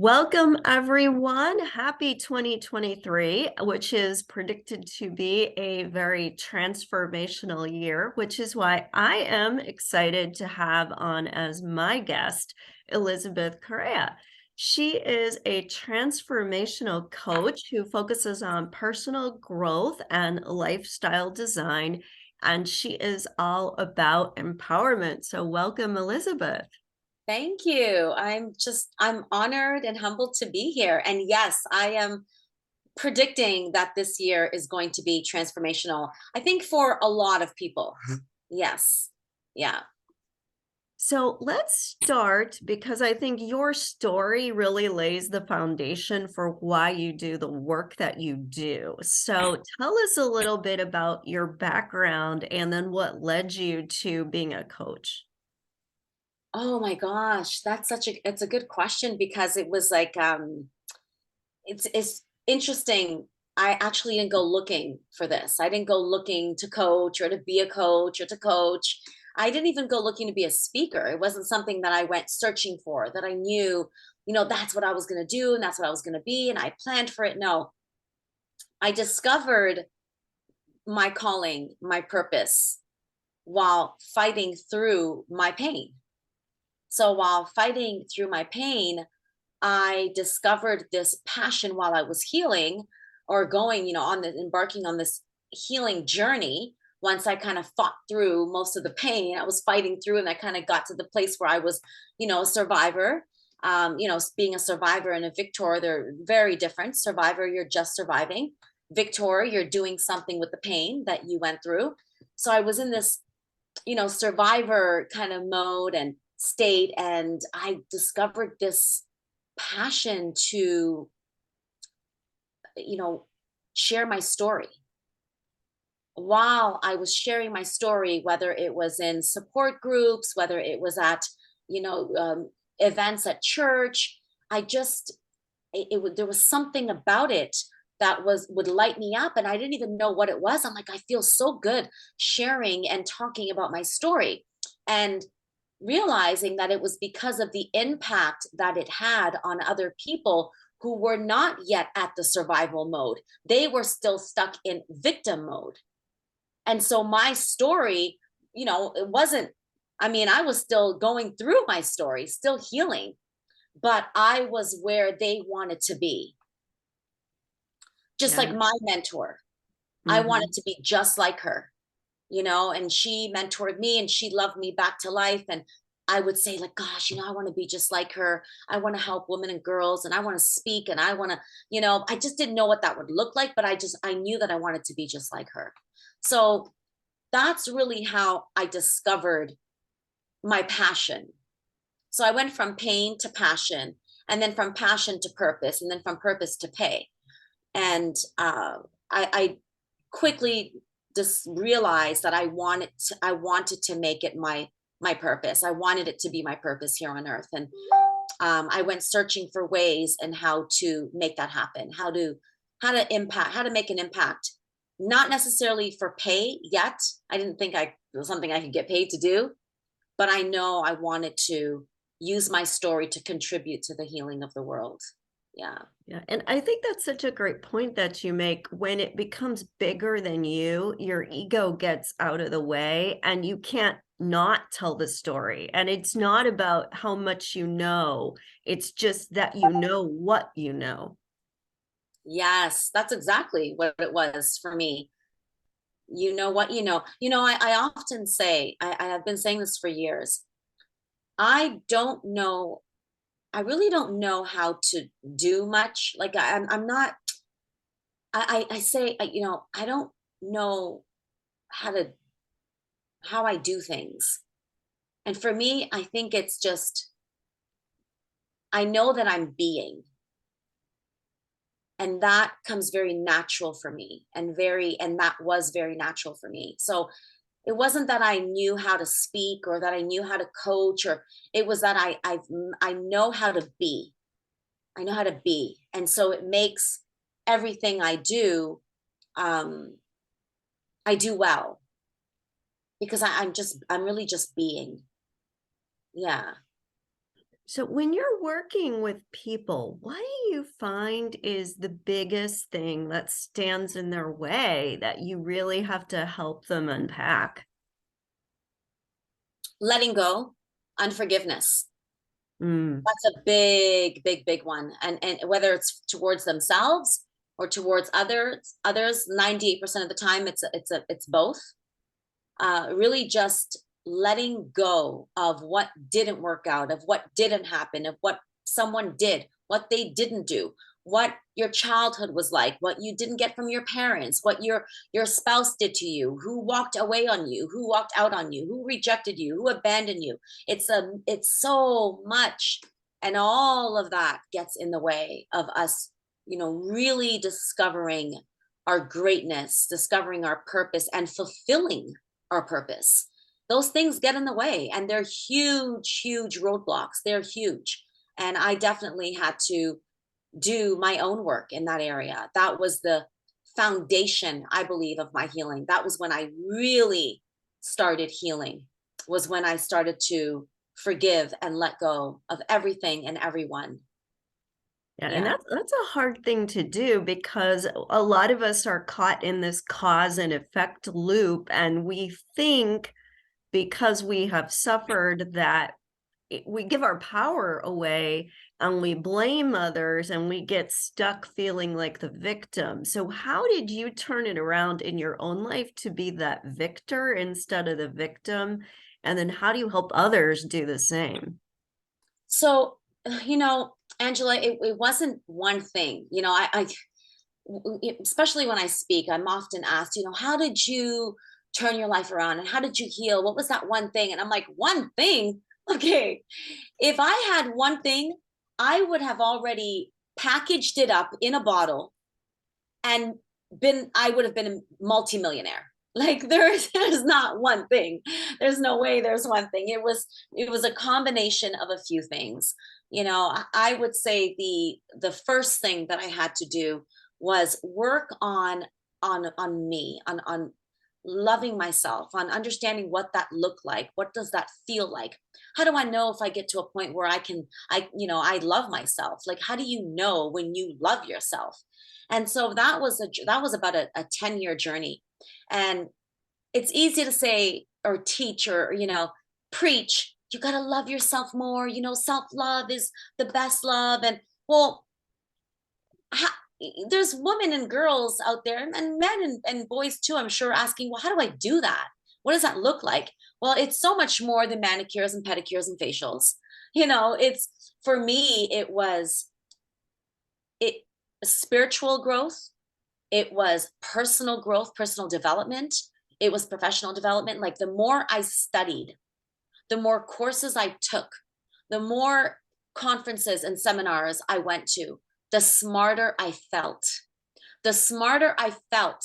Welcome, everyone. Happy 2023, which is predicted to be a very transformational year, which is why I am excited to have on as my guest, Elizabeth Correia. She is a transformational coach who focuses on personal growth and lifestyle design, and she is all about empowerment. So, welcome, Elizabeth. Thank you. I'm honored and humbled to be here. And yes, I am predicting that this year is going to be transformational. I think for a lot of people. Yes. Yeah. So let's start because I think your story really lays the foundation for why you do the work that you do. So tell us a little bit about your background and then what led you to being a coach. Oh my gosh, it's a good question because it was like it's interesting. I actually didn't go looking for this. I didn't go looking to coach or to be a coach or to coach. I didn't even go looking to be a speaker. It wasn't something that I went searching for, that I knew, that's what I was going to do and that's what I was going to be and I planned for it. No, I discovered my calling, my purpose while fighting through my pain. So while fighting through my pain, I discovered this passion while I was healing or going, embarking on this healing journey. Once I kind of fought through most of the pain, I was fighting through, and I kind of got to the place where I was, a survivor. Being a survivor and a victor, they're very different. Survivor, you're just surviving. Victor, you're doing something with the pain that you went through. So I was in this, survivor kind of mode and state, and I discovered this passion to you know share my story. While I was sharing my story, whether it was in support groups, whether it was at you know um, events at church, I just there was something about it that would light me up, and I didn't even know what it was. I'm like, I feel so good sharing and talking about my story, and realizing that it was because of the impact that it had on other people who were not yet at the survival mode. They were still stuck in victim mode. And so my story, it wasn't, I mean, I was still going through my story, still healing, but I was where they wanted to be. Just Yeah. like my mentor, I wanted Mhm. to be just like her, and she mentored me and she loved me back to life. And I would say, like, gosh, I want to be just like her. I want to help women and girls and I want to speak and I want to, I just didn't know what that would look like, but I knew that I wanted to be just like her. So that's really how I discovered my passion. So I went from pain to passion, and then from passion to purpose, and then from purpose to pay. And I quickly just realized that I wanted to make it my purpose. I wanted it to be my purpose here on earth. And I went searching for ways and how to make that happen, how to make an impact. Not necessarily for pay yet. I didn't think it was something I could get paid to do, but I know I wanted to use my story to contribute to the healing of the world. Yeah. Yeah, and I think that's such a great point that you make. When it becomes bigger than you, your ego gets out of the way and you can't not tell the story. And it's not about how much you know, it's just that you know what you know. Yes, that's exactly what it was for me. You know what you know. I often say, I have been saying this for years. I don't know, I really don't know how to do much. Like I'm not, I say, I don't know how to, how I do things. And for me, I think it's just, I know that I'm being, and that comes very natural for me and that was very natural for me. So it wasn't that I knew how to speak or that I knew how to coach, or it was that I know how to be. I know how to be. And so it makes everything um I do well because I'm really just being. Yeah. So, when you're working with people, what do you find is the biggest thing that stands in their way that you really have to help them unpack? Letting go, unforgiveness. Mm. That's a big, big, big one. And whether it's towards themselves or towards others, 98% of the time it's both. Really just letting go of what didn't work out, of what didn't happen, of what someone did, what they didn't do, what your childhood was like, what you didn't get from your parents, what your spouse did to you, who walked away on you, who walked out on you, who rejected you, who abandoned you. It's so much, and all of that gets in the way of us, really discovering our greatness, discovering our purpose, and fulfilling our purpose. Those things get in the way, and they're huge, huge roadblocks. They're huge. And I definitely had to do my own work in that area. That was the foundation, I believe, of my healing. That was when I really started healing, was when I started to forgive and let go of everything and everyone. Yeah, and Yeah. that's a hard thing to do because a lot of us are caught in this cause and effect loop, and we think because we have suffered that we give our power away and we blame others and we get stuck feeling like the victim. So, how did you turn it around in your own life to be that victor instead of the victim? And then, how do you help others do the same? So, Angela, it wasn't one thing. Especially when I speak, I'm often asked, how did you turn your life around and how did you heal? What was that one thing? And I'm like, one thing? Okay. If I had one thing, I would have already packaged it up in a bottle and I would have been a multimillionaire. Like there's not one thing. There's no way there's one thing. It was a combination of a few things. I would say the first thing that I had to do was work on me, on loving myself, on understanding what that looked like. What does that feel like? How do I know if I get to a point where I love myself? Like, how do you know when you love yourself? And so that was about a 10-year journey. And it's easy to say or teach or, preach, you got to love yourself more. Self-love is the best love. And well, how, there's women and girls out there and men and boys too, I'm sure, asking, well, how do I do that? What does that look like? Well, it's so much more than manicures and pedicures and facials. It's, for me, it spiritual growth, it was personal growth, personal development, it was professional development. Like, the more I studied, the more courses I took, the more conferences and seminars I went to, the smarter I felt. The smarter I felt,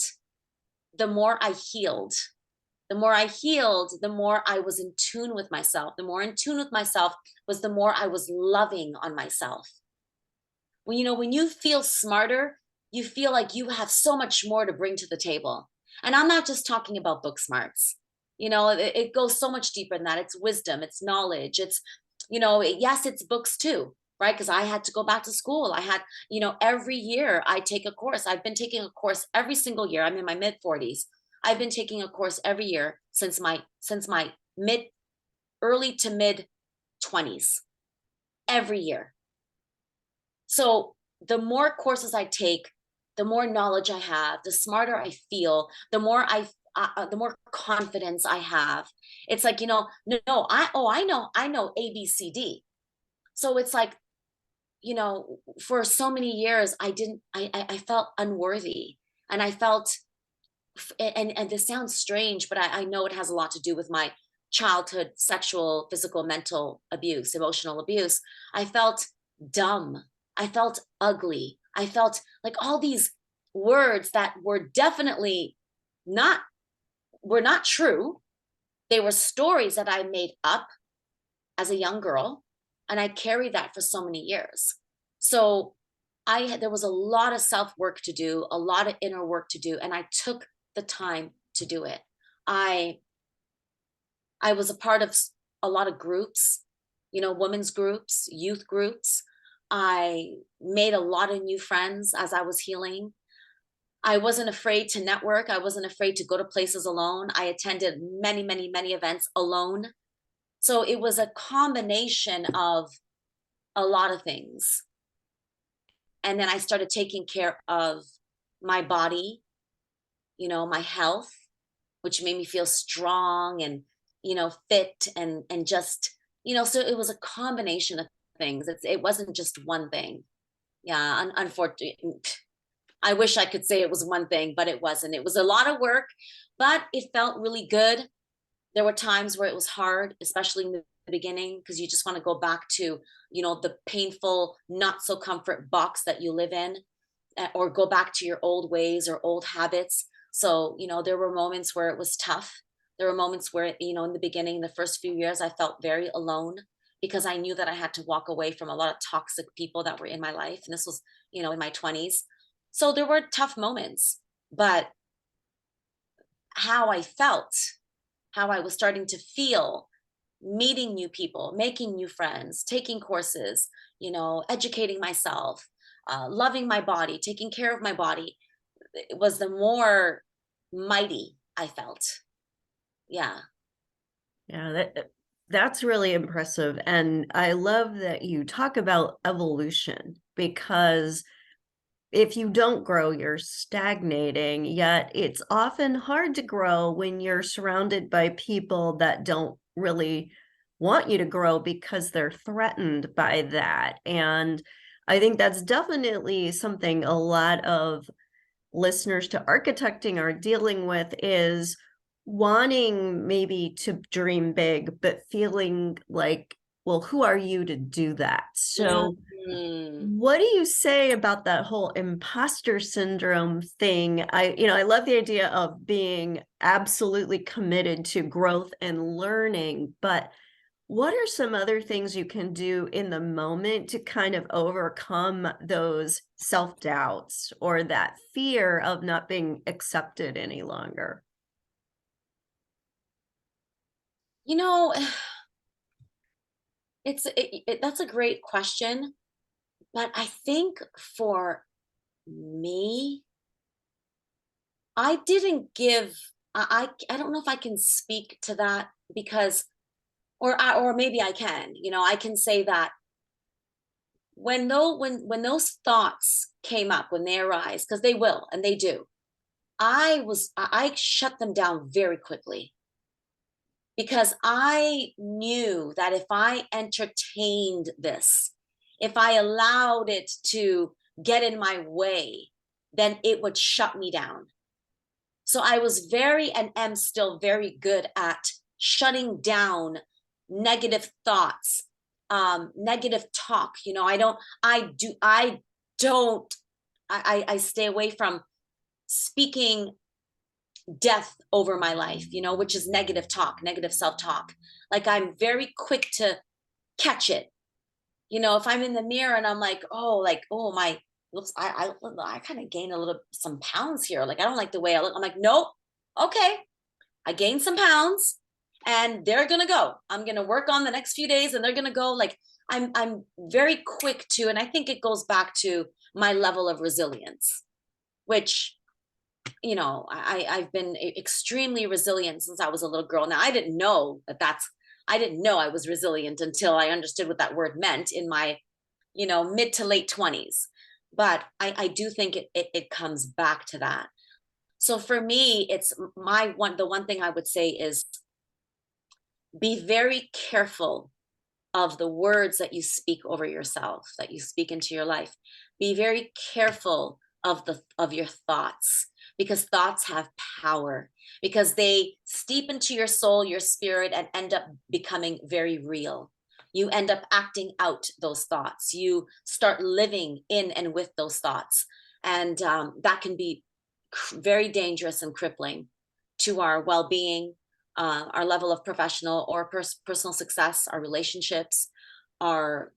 the more I healed. The more I healed, the more I was in tune with myself. The more in tune with myself was the more I was loving on myself. When you feel smarter, you feel like you have so much more to bring to the table. And I'm not just talking about book smarts. It goes so much deeper than that. It's wisdom, it's knowledge, yes, it's books too, right? Because I had to go back to school. I had, every year I take a course. I've been taking a course every single year. I'm in my mid 40s. I've been taking a course every year since my mid early to mid 20s, every year. So the more courses I take, the more knowledge I have, the smarter I feel, the more confidence I have. It's like, no, I know ABCD. So it's like, for so many years, I didn't, I felt unworthy, and I felt, and this sounds strange, but I know it has a lot to do with my childhood sexual, physical, mental abuse, emotional abuse. I felt dumb. I felt ugly. I felt like all these words that not were not true. They were stories that I made up as a young girl, and I carried that for so many years. So there was a lot of self work to do, a lot of inner work to do, and I took the time to do it. I I was a part of a lot of groups. women's groups, youth groups. I made a lot of new friends as I was healing. I wasn't afraid to network. I wasn't afraid to go to places alone. I attended many, many, many events alone. So it was a combination of a lot of things. And then I started taking care of my body, my health, which made me feel strong and, fit and just, so it was a combination of things. It wasn't just one thing. Yeah, unfortunately, I wish I could say it was one thing, but it wasn't. It was a lot of work, but it felt really good. There were times where it was hard, especially in the beginning, because you just want to go back to, the painful, not so comfort box that you live in, or go back to your old ways or old habits. So, there were moments where it was tough. There were moments where, in the beginning, the first few years, I felt very alone because I knew that I had to walk away from a lot of toxic people that were in my life. And this was, in my 20s. So there were tough moments, but how I felt, how I was starting to feel, meeting new people, making new friends, taking courses, educating myself, loving my body, taking care of my body, it was the more mighty I felt. Yeah. Yeah, that's really impressive. And I love that you talk about evolution because if you don't grow, you're stagnating. Yet it's often hard to grow when you're surrounded by people that don't really want you to grow because they're threatened by that. And I think that's definitely something a lot of listeners to architecting are dealing with is wanting maybe to dream big, but feeling like, well, who are you to do that? So Mhm. what do you say about that whole imposter syndrome thing? I love the idea of being absolutely committed to growth and learning, but what are some other things you can do in the moment to kind of overcome those self-doubts or that fear of not being accepted any longer? You know, that's a great question, but I think for me, I didn't give I don't know if I can speak to that because or maybe I can. I can say that when those thoughts came up, when they arise, because they will and they do, I shut them down very quickly because I knew that if I entertained this, if I allowed it to get in my way, then it would shut me down. So I was very and am still very good at shutting down negative thoughts, negative talk. I don't, I stay away from speaking death over my life, which is negative talk, negative self talk. Like I'm very quick to catch it. If I'm in the mirror and I'm like, oh, my looks, I kind of gained some pounds here. Like, I don't like the way I look. I'm like, nope. Okay. I gained some pounds and they're going to go. I'm going to work on the next few days and they're going to go. Like, I'm very quick to, and I think it goes back to my level of resilience, which I've been extremely resilient since I was a little girl. Now I didn't know I was resilient until I understood what that word meant in my, mid to late 20s. But I do think it comes back to that. So for me, it's the one thing I would say is be very careful of the words that you speak over yourself, that you speak into your life. Be very careful of your thoughts because thoughts have power because they steep into your soul, your spirit, and end up becoming very real. You end up acting out those thoughts. You start living in and with those thoughts. And that can be very dangerous and crippling to our well-being, our level of professional or personal success, our relationships, our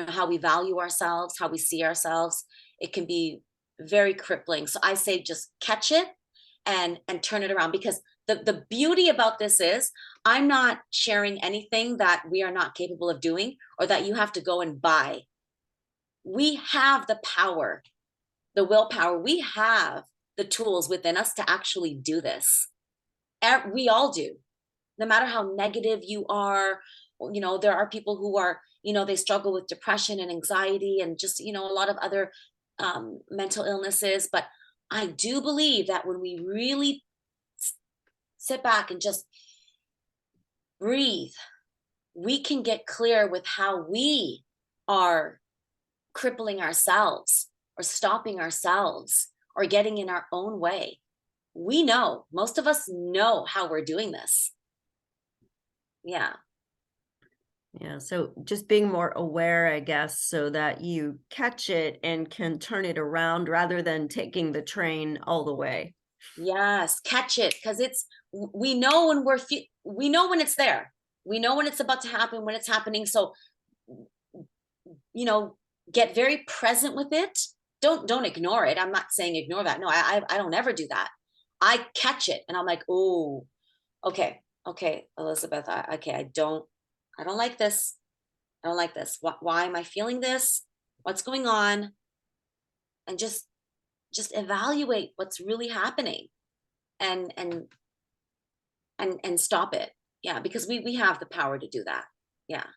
how we value ourselves, how we see ourselves. It can be very crippling. So I say just catch it and turn it around because The beauty about this is I'm not sharing anything that we are not capable of doing or that you have to go and buy. We have the power, the willpower. We have the tools within us to actually do this. We all do. No matter how negative you are, there are people who are, they struggle with depression and anxiety and just, a lot of other mental illnesses. But I do believe that when we really sit back and just breathe, we can get clear with how we are crippling ourselves or stopping ourselves or getting in our own way. We know, most of us know how we're doing this. Yeah. Yeah, so just being more aware, I guess, so that you catch it and can turn it around rather than taking the train all the way. Yes, catch it because we know when we know when it's there. We know when it's about to happen, when it's happening. So, you know, get very present with it. Don't ignore it. I'm not saying ignore that. No, I don't ever do that. I catch it and I'm like, oh, okay, okay, Elizabeth, okay, I don't like this. I don't like this. Why am I feeling this? What's going on? And just evaluate what's really happening and and stop it. Yeah, because we have the power to do that. Yeah.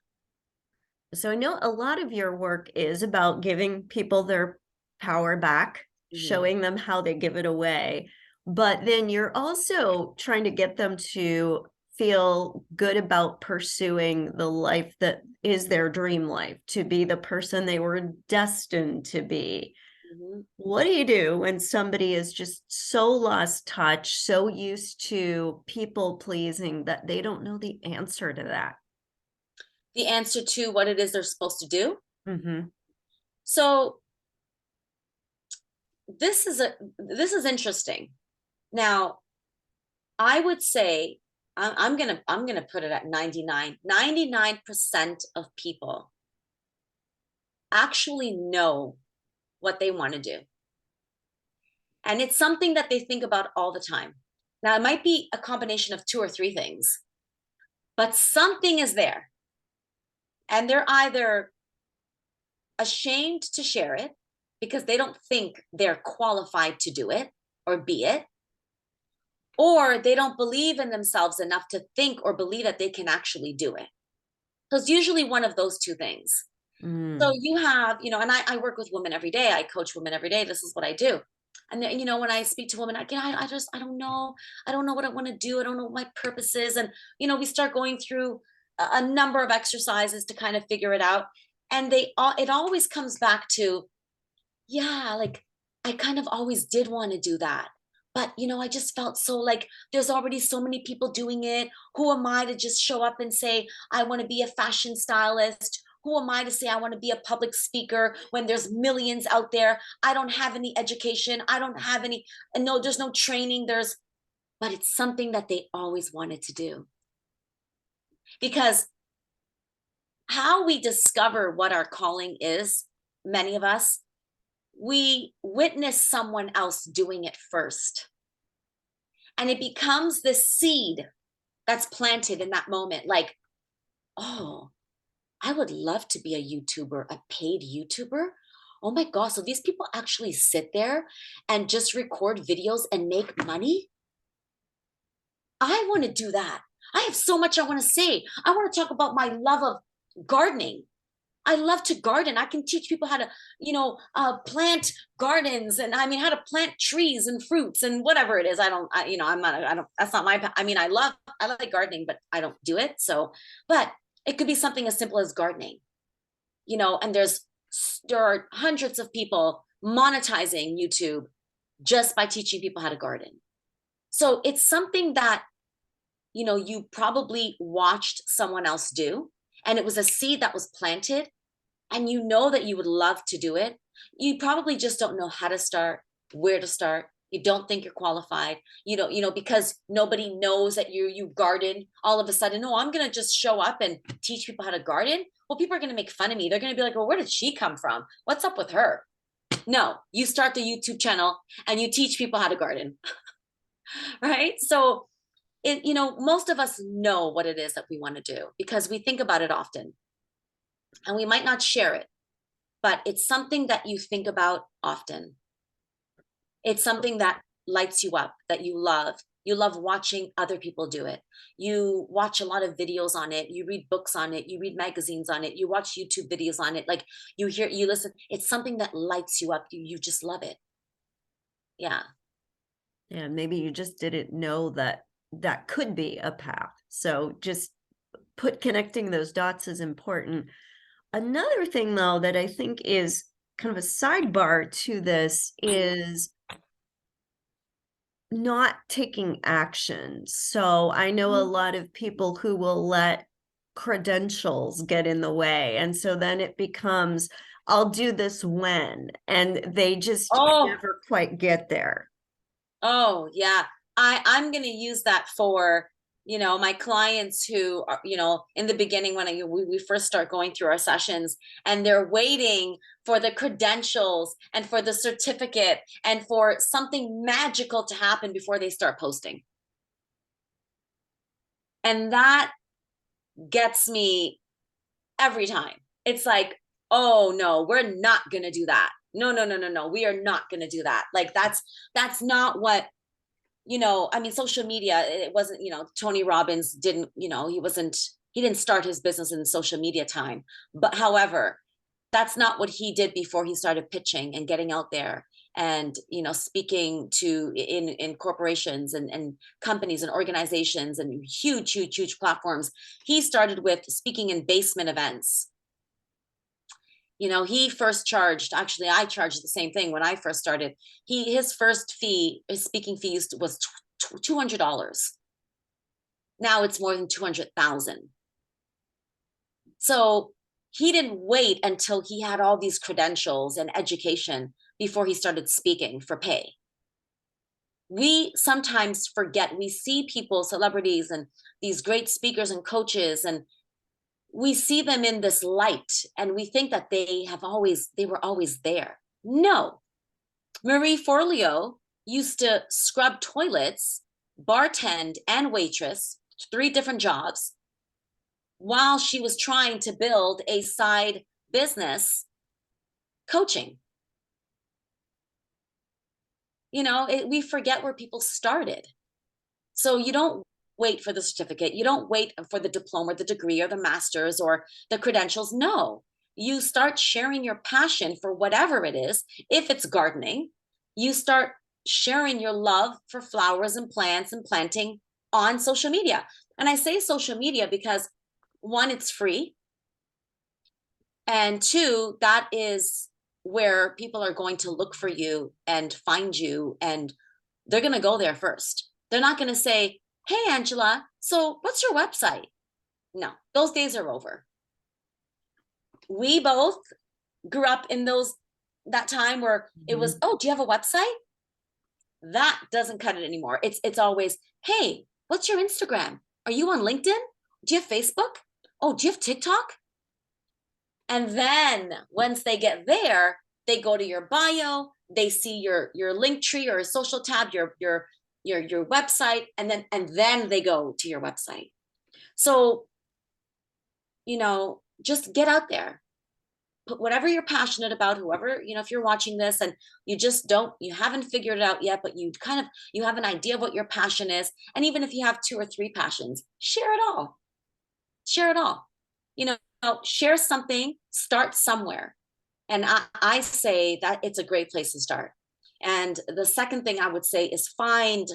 So I know a lot of your work is about giving people their power back, Mhm. showing them how they give it away. But then you're also trying to get them to feel good about pursuing the life that is their dream life, to be the person they were destined to be. Mhm. What do you do when somebody is just so lost touch, so used to people pleasing that they don't know the answer to that? The answer to what it is they're supposed to do. Mhm. So this is interesting. Now, I would say I'm gonna put it at 99% of people actually know what they want to do. And it's something that they think about all the time. Now, it might be a combination of two or three things, but something is there. And they're either ashamed to share it because they don't think they're qualified to do it or be it, or they don't believe in themselves enough to think or believe that they can actually do it. So it's usually one of those two things. So Mm. you have, and I work with women every day. I coach women every day. This is what I do. And then, when I speak to women, I just, I don't know. I don't know what I want to do. I don't know what my purpose is. And, we start going through a number of exercises to kind of figure it out. And it always comes back to, yeah, like I kind of always did want to do that. But, I just felt so like there's already so many people doing it. Who am I to just show up and say, I want to be a fashion stylist? Who am I to say I want to be a public speaker when there's millions out there? I don't have any education. I don't have any, and no, there's no training. But it's something that they always wanted to do. Because how we discover what our calling is, many of us, we witness someone else doing it first. And it becomes the seed that's planted in that moment. Like, oh, I would love to be a YouTuber, a paid YouTuber. Oh my gosh. So these people actually sit there and just record videos and make money. I want to do that. I have so much I want to say. I want to talk about my love of gardening. I love to garden. I can teach people how to, plant gardens, and I mean how to plant trees and fruits and whatever it is. I'm not, I don't, that's not my, I mean, I like gardening, but I don't do it. So, but it could be something as simple as gardening, and there are hundreds of people monetizing YouTube just by teaching people how to garden. So it's something that, you probably watched someone else do, and it was a seed that was planted and you know that you would love to do it. You probably just don't know how to start, where to start. You don't think you're qualified. Because nobody knows that you garden. All of a sudden, no, I'm gonna just show up and teach people how to garden. Well, people are gonna make fun of me. They're gonna be like, well, where did she come from? What's up with her? No, you start the YouTube channel and you teach people how to garden, right? So most of us know what it is that we want to do because we think about it often, and we might not share it, but it's something that you think about often. It's something that lights you up, that you love. You love watching other people do it. You watch a lot of videos on it. You read books on it. You read magazines on it. You watch YouTube videos on it. Like, you listen. It's something that lights you up. You just love it. Yeah. Yeah, maybe you just didn't know that that could be a path. So just connecting those dots is important. Another thing, though, that I think is kind of a sidebar to this is not taking action. So I know a lot of people who will let credentials get in the way. And so then it becomes, I'll do this when, and they just Oh, never quite get there. oh yeah. I'm going to use that for, my clients who are, in the beginning when we first start going through our sessions, and they're waiting for the credentials and for the certificate and for something magical to happen before they start posting. And that gets me every time. It's like, oh no, we're not going to do that. No, no, no, no, no. We are not going to do that. Like, that's not what, I mean, social media, it wasn't, Tony Robbins didn't, he didn't start his business in social media time. But however, that's not what he did before he started pitching and getting out there and, speaking to in corporations and companies and organizations and huge, huge, huge platforms. He started with speaking in basement events. He first charged, actually I charged the same thing when I first started. His first fee, his speaking fee was $200. Now it's more than 200,000. So he didn't wait until he had all these credentials and education before he started speaking for pay. We sometimes forget, we see people, celebrities, and these great speakers and coaches, and we see them in this light and we think that they were always there. No. Marie Forleo used to scrub toilets, bartend, and waitress, 3 different jobs, while she was trying to build a side business coaching. We forget where people started. So you don't wait for the certificate. You don't wait for the diploma, or the degree, or the master's, or the credentials. No, you start sharing your passion for whatever it is. If it's gardening, you start sharing your love for flowers and plants and planting on social media. And I say social media because, one, it's free. And two, that is where people are going to look for you and find you. And they're going to go there first. They're not going to say, hey, Angela, so what's your website? No, those days are over. We both grew up in that time where it was, oh, do you have a website? That doesn't cut it anymore. It's always, hey, what's your Instagram? Are you on LinkedIn? Do you have Facebook? Oh, do you have TikTok? And then once they get there, they go to your bio, they see your link tree or a social tab, your website, and then they go to your website. So, just get out there. Put whatever you're passionate about, whoever, if you're watching this and you haven't figured it out yet, but you have an idea of what your passion is. And even if you have 2 or 3 passions, share it all. Share it all. Share something, start somewhere. And I say that it's a great place to start. And the second thing I would say is find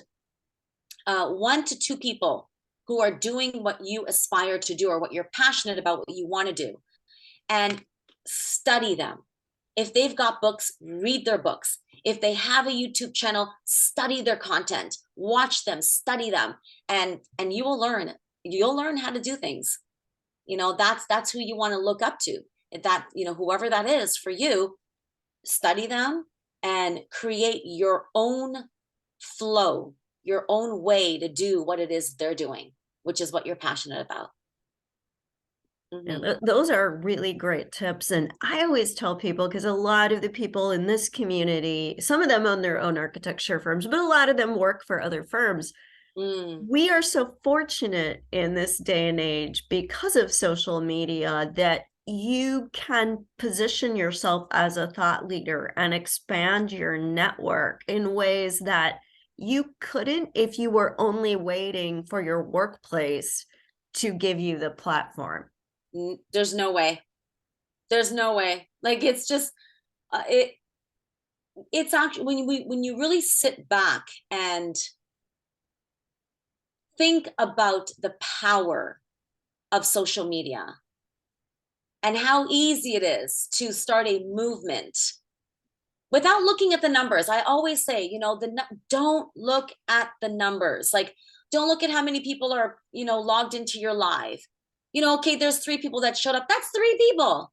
1 to 2 people who are doing what you aspire to do or what you're passionate about, what you want to do, and study them. If they've got books, read their books. If they have a YouTube channel, study their content, watch them, study them, and you will learn. You'll learn how to do things. That's who you want to look up to. That, whoever that is for you, study them and create your own flow, your own way to do what it is they're doing, which is what you're passionate about. Yeah, those are really great tips. And I always tell people, because a lot of the people in this community, some of them own their own architecture firms, but a lot of them work for other firms. Mm, We are so fortunate in this day and age because of social media that you can position yourself as a thought leader and expand your network in ways that you couldn't if you were only waiting for your workplace to give you the platform. there's no way. There's no way. Like it's just it it's actually when you really sit back and think about the power of social media and how easy it is to start a movement without looking at the numbers. I always say, don't look at the numbers. Like, don't look at how many people are, logged into your live. Okay, there's 3 people that showed up. That's 3 people.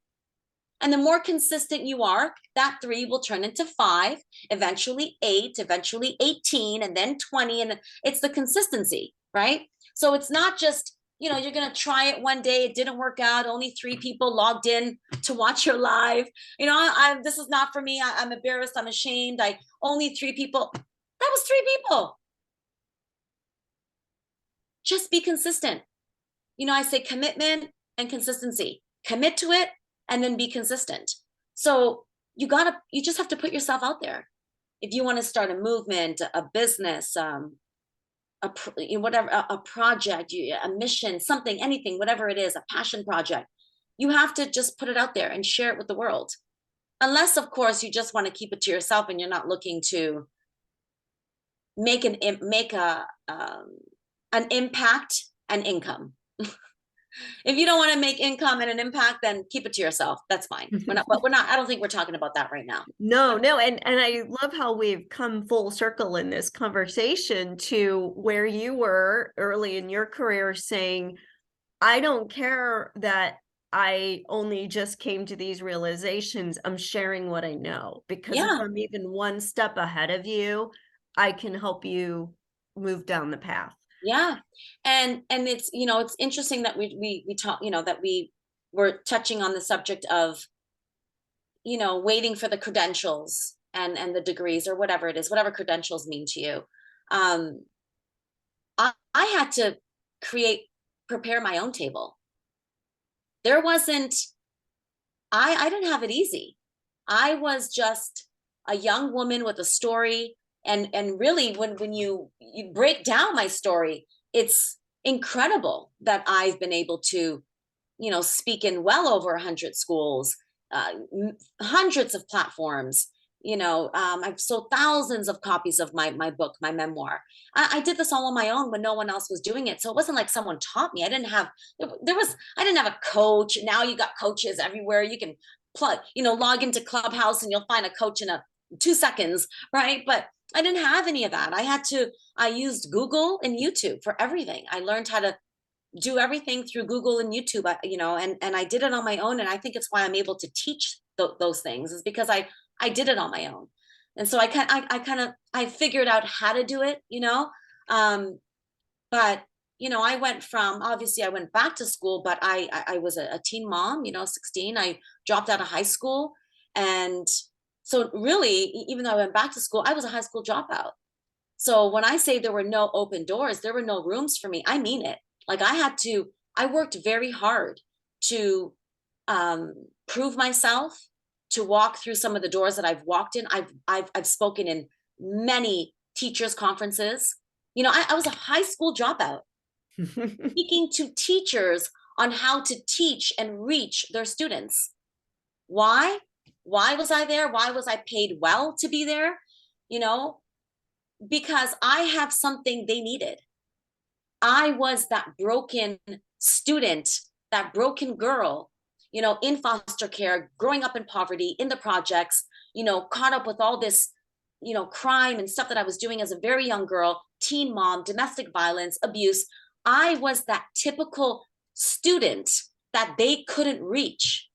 And the more consistent you are, that 3 will turn into 5, eventually 8, eventually 18, and then 20. And it's the consistency, right? So it's not just, you're going to try it one day. It didn't work out. Only 3 people logged in to watch your live. This is not for me. I'm embarrassed. I'm ashamed. Only 3 people. That was 3 people. Just be consistent. I say commitment and consistency. Commit to it and then be consistent. So you just have to put yourself out there. If you want to start a movement, a business, whatever, a project, a mission, something, anything, whatever it is, a passion project, you have to just put it out there and share it with the world. Unless, of course, you just want to keep it to yourself and you're not looking to make an impact and income. If you don't want to make income and an impact, then keep it to yourself. That's fine. I don't think we're talking about that right now. No, and I love how we've come full circle in this conversation to where you were early in your career saying, I don't care that I only just came to these realizations. I'm sharing what I know because if Yeah. I'm even one step ahead of you, I can help you move down the path. Yeah. And it's interesting that we talk, that we were touching on the subject of, waiting for the credentials and the degrees or whatever it is, whatever credentials mean to you. Um, I had to prepare my own table. There wasn't, I didn't have it easy. I was just a young woman with a story. And really when you break down my story, it's incredible that I've been able to, speak in well over 100 schools, uh, hundreds of platforms. I've sold thousands of copies of my book, my memoir. I did this all on my own when no one else was doing it. So it wasn't like someone taught me. I didn't have a coach. Now you got coaches everywhere. You can log into Clubhouse and you'll find a coach in 2 seconds, right? But I didn't have any of that. I used Google and YouTube for everything. I learned how to do everything through Google and YouTube, and I did it on my own. And I think it's why I'm able to teach those things is because I did it on my own. And so I figured out how to do it, but I went from, obviously I went back to school, but I was a teen mom, 16. I dropped out of high school. And so really, even though I went back to school, I was a high school dropout. So when I say there were no open doors, there were no rooms for me. I mean it. Like I worked very hard to prove myself, to walk through some of the doors that I've walked in. I've spoken in many teachers' conferences. I was a high school dropout speaking to teachers on how to teach and reach their students. Why? Why was I there? Why was I paid well to be there? You know, because I have something they needed. I was that broken student, that broken girl, in foster care, growing up in poverty, in the projects, caught up with all this, crime and stuff that I was doing as a very young girl, teen mom, domestic violence, abuse. I was that typical student that they couldn't reach.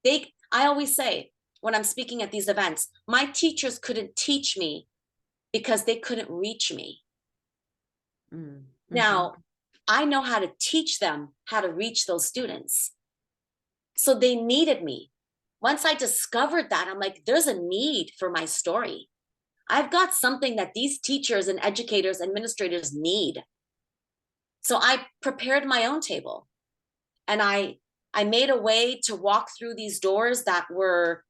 I always say when I'm speaking at these events, my teachers couldn't teach me because they couldn't reach me. Mm-hmm. Now, I know how to teach them how to reach those students. So they needed me. Once I discovered that, I'm like, there's a need for my story. I've got something that these teachers and educators, administrators need. So I prepared my own table, and I made a way to walk through these doors that were,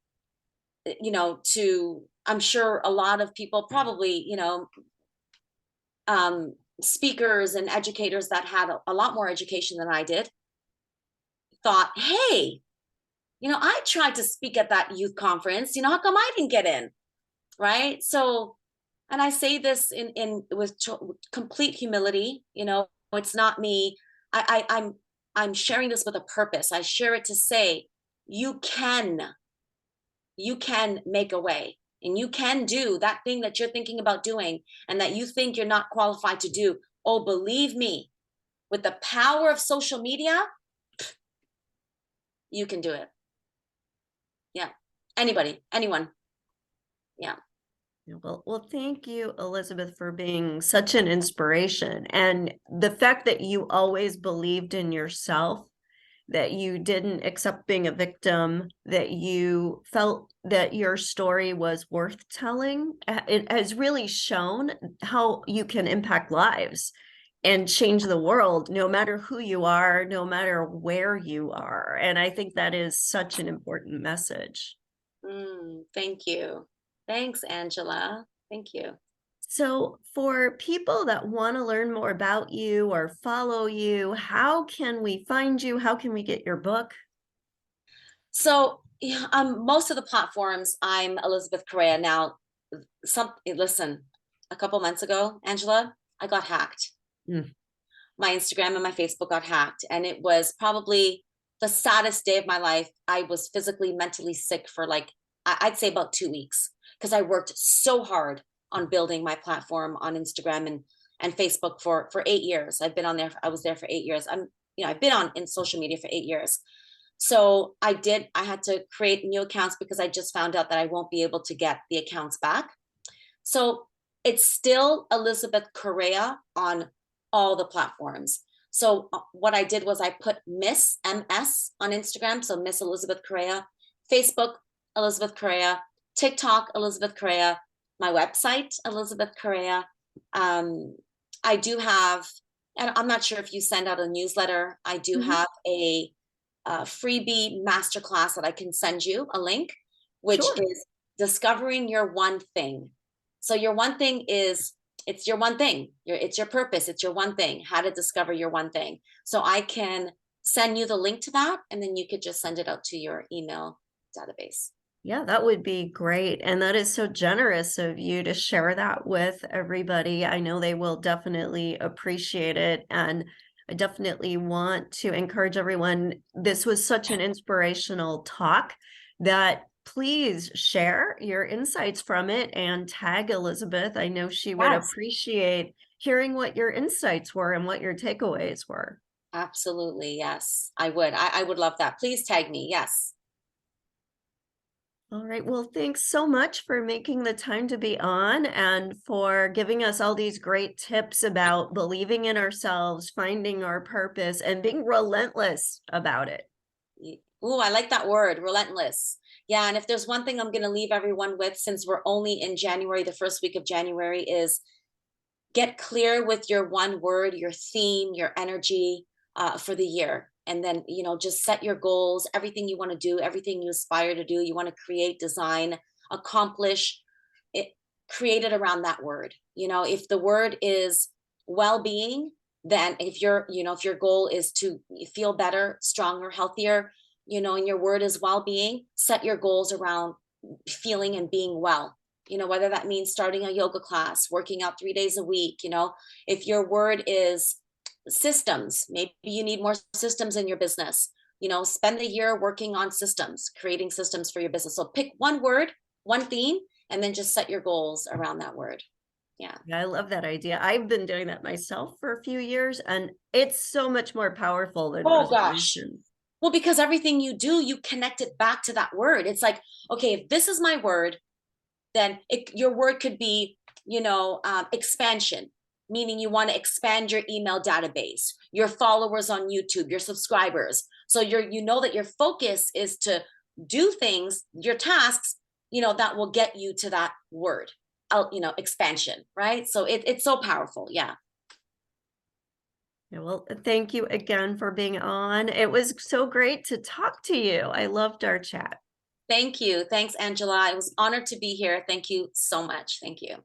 to, I'm sure a lot of people probably, speakers and educators that had a lot more education than I did thought, hey, I tried to speak at that youth conference. How come I didn't get in? Right. So, and I say this in with complete humility. It's not me. I'm sharing this with a purpose. I share it to say you can make a way, and you can do that thing that you're thinking about doing and that you think you're not qualified to do. Oh, believe me, with the power of social media, you can do it. Yeah. Anybody, anyone. Yeah. Yeah, well, thank you, Elizabeth, for being such an inspiration. And the fact that you always believed in yourself, that you didn't accept being a victim, that you felt that your story was worth telling, it has really shown how you can impact lives and change the world, no matter who you are, no matter where you are. And I think that is such an important message. Thank you. Thanks, Angela. Thank you. So, for people that want to learn more about you or follow you, how can we find you? How can we get your book? So, yeah, most of the platforms, I'm Elizabeth Correia. Now, listen, a couple months ago, Angela, I got hacked. Mm. My Instagram and my Facebook got hacked, and it was probably the saddest day of my life. I was physically, mentally sick for like, I'd say about 2 weeks, because I worked so hard on building my platform on Instagram and Facebook for 8 years. I've been on there. I was there for 8 years. I've been on in social media for 8 years. So I had to create new accounts because I just found out that I won't be able to get the accounts back. So it's still Elizabeth Correia on all the platforms. So what I did was I put Miss MS on Instagram, so Miss Elizabeth Correia, Facebook Elizabeth Correia, TikTok Elizabeth Correia, my website Elizabeth Correia. Um, I do have, and I'm not sure if you send out a newsletter. I do Mhm. have a freebie masterclass that I can send you a link, which Sure. is discovering your one thing. So your one thing is, it's your one thing. It's your purpose. It's your one thing. How to discover your one thing. So I can send you the link to that, and then you could just send it out to your email database. Yeah, that would be great. And that is so generous of you to share that with everybody. I know they will definitely appreciate it. And I definitely want to encourage everyone. This was such an inspirational talk that please share your insights from it and tag Elizabeth. I know she would Yes, appreciate hearing what your insights were and what your takeaways were. absolutely. Yes, I would. I would love that. Please tag me. Yes. All right. Well, thanks so much for making the time to be on and for giving us all these great tips about believing in ourselves, finding our purpose, and being relentless about it. Ooh, I like that word, relentless. Yeah, and if there's one thing I'm going to leave everyone with, since we're only in January, the first week of January, is get clear with your one word, your theme, your energy for the year. And then, just set your goals, everything you want to do, everything you aspire to do, you want to create, design, accomplish it, create it around that word. If the word is well-being, then if your goal is to feel better, stronger, healthier, and your word is well-being, set your goals around feeling and being well. Whether that means starting a yoga class, working out 3 days a week. If your word is systems, maybe you need more systems in your business. Spend the year working on systems, creating systems for your business. So pick one word, one theme, and then just set your goals around that word. Yeah. Yeah, I love that idea. I've been doing that myself for a few years, and it's so much more powerful than Oh gosh. resolutions. Well, because everything you do, you connect it back to that word. It's like, okay, if this is my word, then your word could be, expansion, meaning you want to expand your email database, your followers on YouTube, your subscribers. So that your focus is to do things, your tasks, that will get you to that word. expansion, right? So it's so powerful. Yeah. Yeah, well, thank you again for being on. It was so great to talk to you. I loved our chat. Thank you. Thanks, Angela. I was honored to be here. Thank you so much. Thank you.